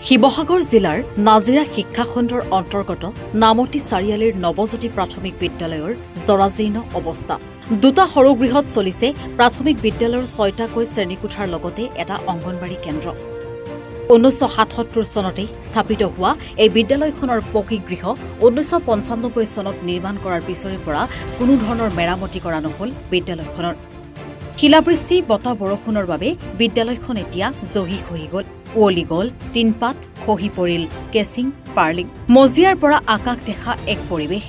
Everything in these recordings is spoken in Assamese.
শিৱসাগৰ জিলাৰ নাজিৰা শিক্ষাখণ্ডৰ অন্তৰ্গত নামতি চাৰিআলিৰ নৱজ্যোতি প্ৰাথমিক বিদ্যালয়ৰ জৰাজীৰ্ণ অৱস্থা। দুটা সৰু গৃহত চলিছে প্ৰাথমিক বিদ্যালয়ৰ 6টাকৈ শ্ৰেণীকোঠাৰ লগতে এটা অংগনবাড়ী কেন্দ্ৰ। 1977 চনতে স্থাপিত হোৱা এই বিদ্যালয়খনৰ পকী গৃহ 1995 চনত নিৰ্মাণ কৰাৰ পিছৰে পৰা কোনো ধৰণৰ মেৰামতি কৰা নহল বিদ্যালয়খনৰ। শিলাবৃষ্টি বতাহ বৰষুণৰ বাবে বিদ্যালয়খন এতিয়া জহি খহি গ'ল, উৱলি গ'ল, টিনপাত খহি পৰিল, কেচিং পাৰ্লিং। মজিয়াৰ পৰা আকাশ দেখা এক পৰিৱেশ।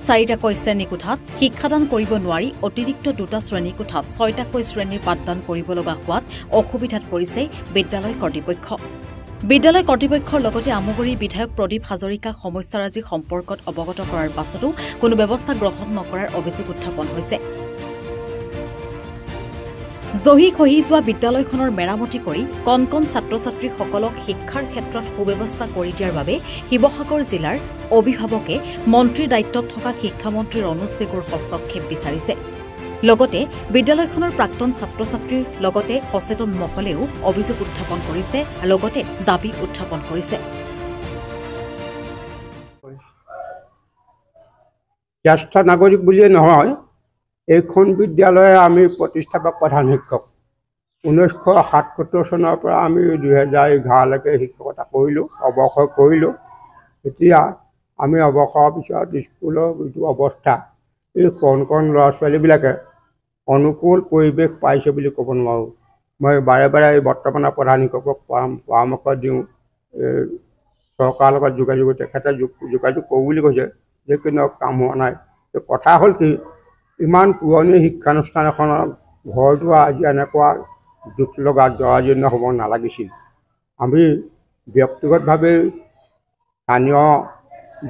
4টাকৈ শ্ৰেণীকোঠাত শিক্ষাদান কৰিব নোৱাৰি অতিৰিক্ত 2টা শ্ৰেণীকোঠাত 6টাকৈ শ্ৰেণীৰ পাঠদান কৰিব লগা হোৱাত অসুবিধাত পৰিছে বিদ্যালয় কৰ্তৃপক্ষ। বিদ্যালয় কৰ্তৃপক্ষৰ লগতে আমগুৰিৰ বিধায়ক প্ৰদীপ হাজৰিকাক সমস্যাৰাজি সম্পৰ্কত অৱগত কৰাৰ পাছতো কোনো ব্যৱস্থা গ্ৰহণ নকৰাৰ অভিযোগ উত্থাপন হৈছে। জহি খহি যোৱা বিদ্যালয়খনৰ মেৰামতি কৰি কণ কণ ছাত্ৰ ছাত্ৰীসকলক শিক্ষাৰ ক্ষেত্ৰত সুব্যৱস্থা কৰি দিয়াৰ বাবে শিৱসাগৰ জিলাৰ অভিভাৱকে মন্ত্ৰীৰ দায়িত্বত থকা শিক্ষামন্ত্ৰী ৰণোজ পেগুৰ হস্তক্ষেপ বিচাৰিছে। লগতে বিদ্যালয়খনৰ প্ৰাক্তন ছাত্ৰ ছাত্ৰীৰ লগতে সচেতন মহলেও অভিযোগ উত্থাপন কৰিছে, লগতে দাবী উত্থাপন কৰিছে। জ্যেষ্ঠ নাগৰিক বুলিয়ে নহয়, এইখন বিদ্যালয়ে আমি প্ৰতিষ্ঠাপক প্ৰধান শিক্ষক। 1977 চনৰ পৰা আমি 2011লৈকে শিক্ষকতা কৰিলোঁ, অৱসৰ কৰিলোঁ। এতিয়া আমি অৱসৰৰ পিছত স্কুলৰ যিটো অৱস্থা, এই কণ কণ ল'ৰা ছোৱালীবিলাকে অনুকূল পৰিৱেশ পাইছে বুলি ক'ব নোৱাৰোঁ। মই বাৰে বাৰে এই বৰ্তমানৰ প্ৰধান শিক্ষকক পৰামৰ্শ দিওঁ, চৰকাৰৰ লগত তেখেতে যোগাযোগ কৰোঁ বুলি কৈছে, যে কোনো কাম হোৱা নাই। কথা হ'ল কি, ইমান পুৰণি শিক্ষানুষ্ঠান এখনৰ ঘৰটো আজি এনেকুৱা দুখ লগা জৰাজীৰ্ণ হ'ব নালাগিছিল। আমি ব্যক্তিগতভাৱে স্থানীয়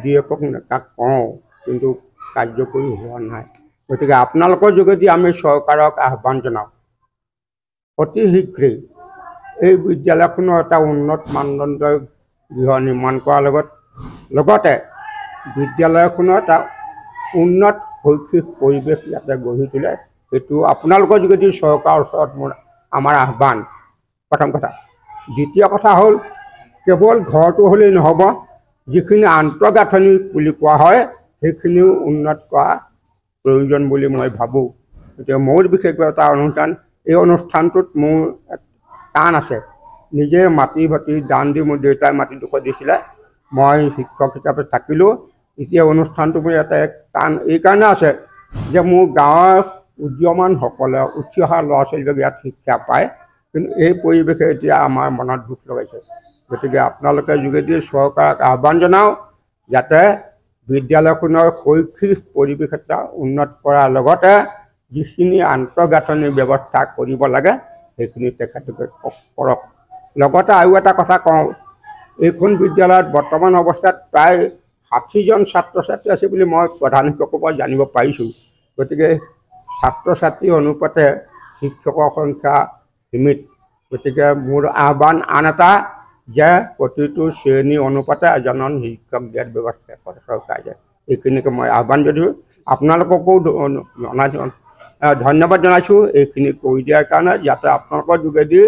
যিসকল নেতাক কওঁ, কিন্তু কাৰ্যকৰী হোৱা নাই। গতিকে আপোনালোকৰ যোগেদি আমি চৰকাৰক আহ্বান জনাওঁ, অতি শীঘ্ৰেই এই বিদ্যালয়খনৰ এটা উন্নত মানদণ্ডৰ গৃহ নিৰ্মাণ কৰাৰ লগতে বিদ্যালয়খনৰ এটা উন্নত শৈক্ষিক পৰিৱেশ যাতে গঢ়ি তোলে, সেইটো আপোনালোকৰ যোগেদি চৰকাৰৰ ওচৰত আমাৰ আহ্বান। প্ৰথম কথা। দ্বিতীয় কথা হ'ল, কেৱল ঘৰটো হ'লেই নহ'ব, যিখিনি আন্তঃগাঁথনি বুলি কোৱা হয় সেইখিনিও উন্নত কৰা প্ৰয়োজন বুলি মই ভাবোঁ। গতিকে মোৰ বিশেষকৈ এটা অনুষ্ঠান, এই অনুষ্ঠানটোত মোৰ টান আছে। নিজে মাটি দান দি মোৰ দেউতাই মাটিডোখৰ দিছিলে, মই শিক্ষক হিচাপে থাকিলোঁ। এতিয়া অনুষ্ঠানটো মোৰ এটা টান এইকাৰণে আছে যে মোৰ গাঁৱৰ উদীয়মানসকলে উঠি অহা ল'ৰা ছোৱালীবিলাকে ইয়াত শিক্ষা পায়, কিন্তু এই পৰিৱেশে এতিয়া আমাৰ মনত দুখ লগাইছে। গতিকে আপোনালোকে যোগেদি চৰকাৰক আহ্বান জনাওঁ, যাতে বিদ্যালয়খনৰ শৈক্ষিক পৰিৱেশ এটা উন্নত কৰাৰ লগতে যিখিনি আন্তঃগাঁথনিৰ ব্যৱস্থা কৰিব লাগে সেইখিনি তেখেতলোকে কৰক। লগতে আৰু এটা কথা কওঁ, এইখন বিদ্যালয়ত বৰ্তমান অৱস্থাত প্ৰায় 60জন ছাত্ৰ ছাত্ৰী আছে বুলি মই প্ৰধান শিক্ষকৰ পৰা জানিব পাৰিছোঁ। গতিকে ছাত্ৰ ছাত্ৰী অনুপাতে শিক্ষকৰ সংখ্যা সীমিত। গতিকে মোৰ আহ্বান আন এটা, যে প্ৰতিটো শ্ৰেণী অনুপাতে এজন শিক্ষক দিয়াৰ ব্যৱস্থা কৰে চৰকাৰে। এইখিনিকে মই আহ্বান যদিও আপোনালোককো ধন্যবাদ জনাইছোঁ এইখিনি কৰি দিয়াৰ কাৰণে, যাতে আপোনালোকৰ যোগেদি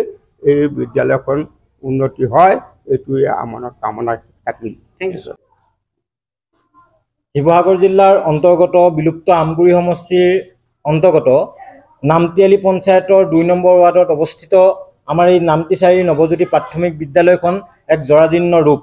এই বিদ্যালয়খন উন্নতি হয়, এইটোৱে আমাৰ কামনা থাকিল। Thank U sir. শিৱসাগৰ জিলাৰ অন্তৰ্গত বিলুপ্ত আমগুৰি সমষ্টিৰ অন্তৰ্গত নামতিআলি পঞ্চায়তৰ 2 নম্বৰ ৱাৰ্ডত অৱস্থিত আমাৰ এই নামতি চাৰিআলি নৱজ্যোতি প্ৰাথমিক বিদ্যালয়খন এক জৰাজীৰ্ণ ৰূপ।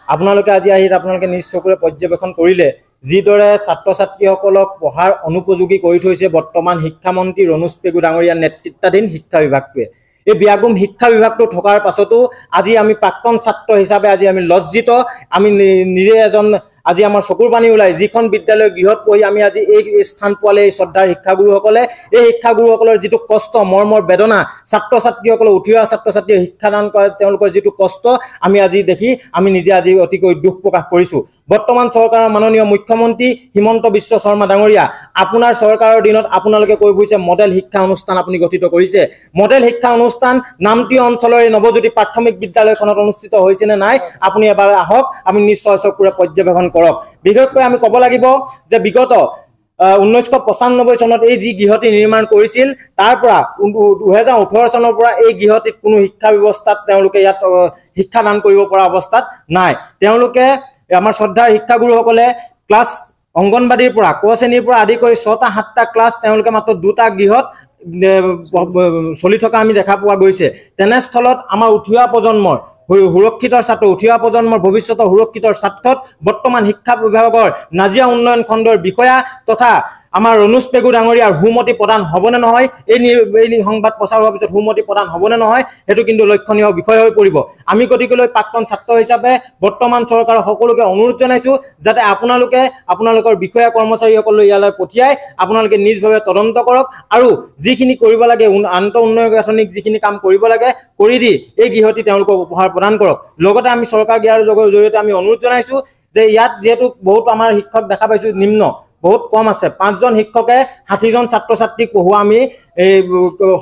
আপোনালোকে আজি আহি আপোনালোকে নিজ চকুৰে পৰ্যবেক্ষণ কৰিলে, যিদৰে ছাত্ৰ ছাত্ৰীসকলক পঢ়াৰ অনুপযোগী কৰি থৈছে বৰ্তমান শিক্ষামন্ত্ৰী ৰণোজ পেগু ডাঙৰীয়াৰ নেতৃত্বাধীন শিক্ষা বিভাগটোৱে। এই বিয়াগুম শিক্ষা বিভাগটো থকাৰ পাছতো আজি আমি প্ৰাক্তন ছাত্ৰ হিচাপে আজি আমি লজ্জিত। আমি নিজে এজন আজি আমাৰ চকুৰ পানী ওলাই, যিখন বিদ্যালয় গৃহত পঢ়ি আমি আজি এই স্থান পোৱালে এই শ্ৰদ্ধাৰ শিক্ষাগুৰুসকলে, এই শিক্ষাগুৰুসকলৰ যিটো কষ্ট, মৰ্মৰ বেদনা, ছাত্ৰ ছাত্ৰীসকলক উঠি অহা ছাত্ৰ ছাত্ৰীয়ে শিক্ষাদান কৰা তেওঁলোকৰ যিটো কষ্ট আমি আজি দেখি আমি নিজে আজি অতিকৈ দুখ প্ৰকাশ কৰিছোঁ। বৰ্তমান চৰকাৰৰ মাননীয় মুখ্যমন্ত্ৰী হিমন্ত বিশ্ব শৰ্মা ডাঙৰীয়া, আপোনাৰ চৰকাৰৰ দিনত আপোনালোকে কৈ ফুৰিছে মডেল শিক্ষা অনুষ্ঠান আপুনি গঠিত কৰিছে। মডেল শিক্ষা অনুষ্ঠান নামতি অঞ্চলৰ এই নৱজ্যোতি প্ৰাথমিক বিদ্যালয়খনত অনুষ্ঠিত হৈছে নে নাই আপুনি এবাৰ আহক, আমি নিশ্চয় চকুৰে পৰ্যবেক্ষণ কৰক। বিশেষকৈ আমি ক'ব লাগিব যে বিগত 1995 চনত এই যি গৃহটি নিৰ্মাণ কৰিছিল তাৰ পৰা 2018 চনৰ পৰা এই গৃহটিত কোনো শিক্ষা ব্যৱস্থাত তেওঁলোকে ইয়াত শিক্ষা দান কৰিব পৰা অৱস্থাত নাই তেওঁলোকে আমাৰ শ্ৰদ্ধাৰ শিক্ষাগুৰুসকলে ক্লাছ অংগনবাড়ীৰ পৰা ক শ্ৰেণীৰ পৰা আদি কৰি 6টা 7টা ক্লাছ তেওঁলোকে মাত্ৰ 2টা গৃহত চলি থকা আমি দেখা পোৱা গৈছে তেনেস্থলত আমাৰ উঠিওৱা প্ৰজন্মৰ সুৰক্ষিতৰ ছাত্ৰ উঠিওৱা প্ৰজন্মৰ ভৱিষ্যতৰ সুৰক্ষিতৰ স্বাৰ্থত বৰ্তমান শিক্ষা বিভাগৰ নাজিয়া উন্নয়ন খণ্ডৰ বিষয়া তথা আমাৰ অনুজ পেগু ডাঙৰীয়াৰ হুমতি প্ৰদান হ'বনে নহয় এই সংবাদ প্ৰচাৰ হোৱাৰ পিছত হুমতি প্ৰদান হ'বনে নহয় সেইটো কিন্তু লক্ষণীয় বিষয় হৈ পৰিব আমি গতিকেলৈ প্ৰাক্তন ছাত্ৰ হিচাপে বৰ্তমান চৰকাৰৰ সকলোকে অনুৰোধ জনাইছো যাতে আপোনালোকে আপোনালোকৰ বিষয়া কৰ্মচাৰীসকলক ইয়ালৈ পঠিয়াই আপোনালোকে নিজভাৱে তদন্ত কৰক আৰু যিখিনি কৰিব লাগে আন্ত উন্নয়ন গাঁথনিক যিখিনি কাম কৰিব লাগে কৰি দি এই গৃহটি তেওঁলোকক উপহাৰ প্ৰদান কৰক লগতে আমি চৰকাৰ দিয়াৰ জৰিয়তে আমি অনুৰোধ জনাইছো যে ইয়াত যেহেতু বহুত আমাৰ শিক্ষক দেখা পাইছো নিম্ন বহুত কম আছে 5 জন শিক্ষকে 60 জন ছাত্ৰ ছাত্ৰীক পঢ়ুৱা আমি এই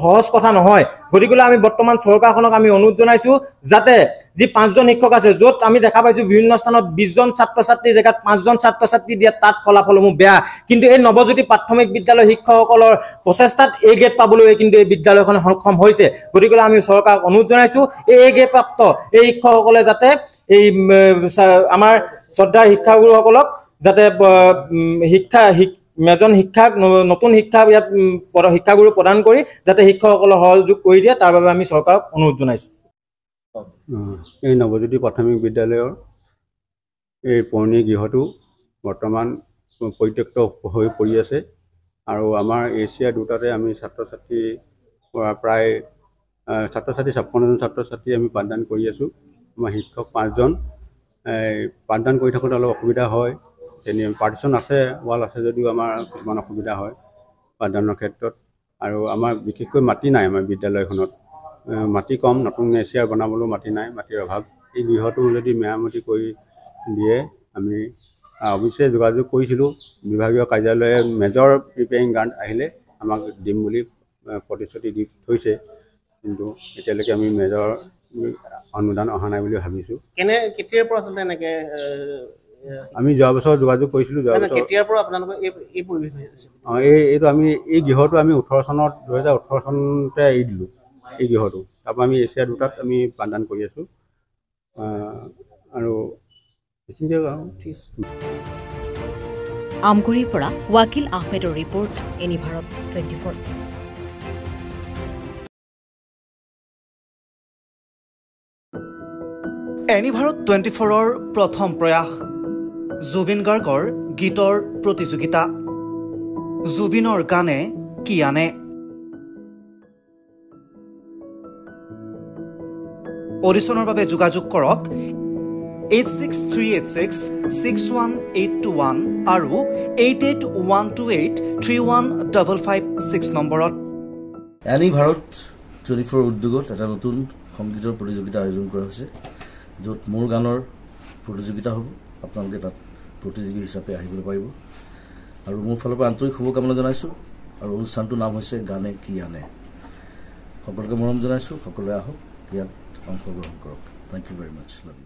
সহজ কথা নহয় গতিকে আমি বৰ্তমান চৰকাৰখনক আমি অনুৰোধ জনাইছো যাতে যি 5 জন শিক্ষক আছে যত আমি দেখা পাইছো বিভিন্ন স্থানত 20 জন ছাত্ৰ ছাত্ৰীৰ জায়গাত 5 জন ছাত্ৰ ছাত্ৰী দিয়া তাত ফলাফলসমূহ বেয়া কিন্তু এই নৱজ্যোতি প্ৰাথমিক বিদ্যালয় শিক্ষকসকলৰ প্ৰচেষ্টাত এ গ্ৰেড পাবলৈ কিন্তু এই বিদ্যালয়খন সক্ষম হৈছে গতিকে আমি চৰকাৰক অনুৰোধ জনাইছো এই গ্ৰেড প্ৰাপ্ত এই শিক্ষকসকলে যাতে এই আমাৰ শ্ৰদ্ধাৰ শিক্ষাগুৰুসকলক যাতে মেজন শিক্ষাক নতুন শিক্ষা ইয়াত শিক্ষাগুৰু প্ৰদান কৰি যাতে শিক্ষকসকলৰ সহযোগ কৰি দিয়ে তাৰ বাবে আমি চৰকাৰক অনুৰোধ জনাইছো এই নৱজ্যোতি প্ৰাথমিক বিদ্যালয়ৰ এই পুৰণি গৃহটো বৰ্তমান পৰিত্যক্ত হৈ পৰি আছে আৰু আমাৰ এছিয়া দুটাতে আমি ছাত্ৰ ছাত্ৰী প্ৰায় 56 জন ছাত্ৰ ছাত্ৰী আমি পাঠদান কৰি আছো আমাৰ শিক্ষক 5 জন পাঠদান কৰি থাকোঁতে অলপ অসুবিধা হয় পাৰ্টিশ্যন আছে ৱাল আছে যদিও আমাৰ কিছুমান অসুবিধা হয় পাঠদানৰ ক্ষেত্ৰত আৰু আমাৰ বিশেষকৈ মাটি নাই আমাৰ বিদ্যালয়খনত মাটি কম নতুন এছিয়াৰ বনাবলৈ মাটি নাই মাটিৰ অভাৱ এই গৃহটো যদি মেৰামতি কৰি দিয়ে আমি অৱশ্যে যোগাযোগ কৰিছিলোঁ বিভাগীয় কাৰ্যালয়ে মেজৰ প্ৰিপেয়াৰিং গ্ৰাণ্ট আহিলে আমাক দিম বুলি প্ৰতিশ্ৰুতি দি থৈছে কিন্তু এতিয়ালৈকে আমি মেজৰ অনুদান অহা নাই বুলি ভাবিছোঁ কেতিয়াৰ পৰা আচলতে এনেকৈ আমি যোৱা বছৰ যোগাযোগ কৰিছিলোঁ কেতিয়াৰ পৰা আপোনালোকৰ এই পৰিৱেশ হৈছে এইটো আমি এই গৃহটো আমি 2018 চনতে এৰি দিলোঁ এই গৃহটো তাৰপৰা আমি এছিয়া দুটাত আমি পাঠদান কৰি আছোঁ আৰু আমগুৰিৰ পৰা ৱাকিল আহমেদৰ ৰিপৰ্ট এনি ভাৰত 24 এনি ভাৰত 24ৰ প্ৰথম প্ৰয়াস জুবিন গাৰ্গৰ গীতৰ প্ৰতিযোগিতা জুবিনৰ গানে কি আনে অডিশ্যনৰ বাবে যোগাযোগ কৰক 8638661821 আৰু 8812831556 নম্বৰত এনি ভাৰত 24 উদ্যোগত এটা নতুন সংগীতৰ প্ৰতিযোগিতা আয়োজন কৰা হৈছে য'ত মোৰ গানৰ প্ৰতিযোগিতা হ'ব আপোনালোকে তাত প্ৰতিযোগী হিচাপে আহিবলৈ পাৰিব আৰু মোৰ ফালৰ পৰা আন্তৰিক শুভকামনা জনাইছোঁ আৰু অনুষ্ঠানটোৰ নাম হৈছে গানে কি আনে সকলোকে মৰম জনাইছোঁ সকলোৱে আহক ইয়াত অংশগ্ৰহণ কৰক thank you very much love U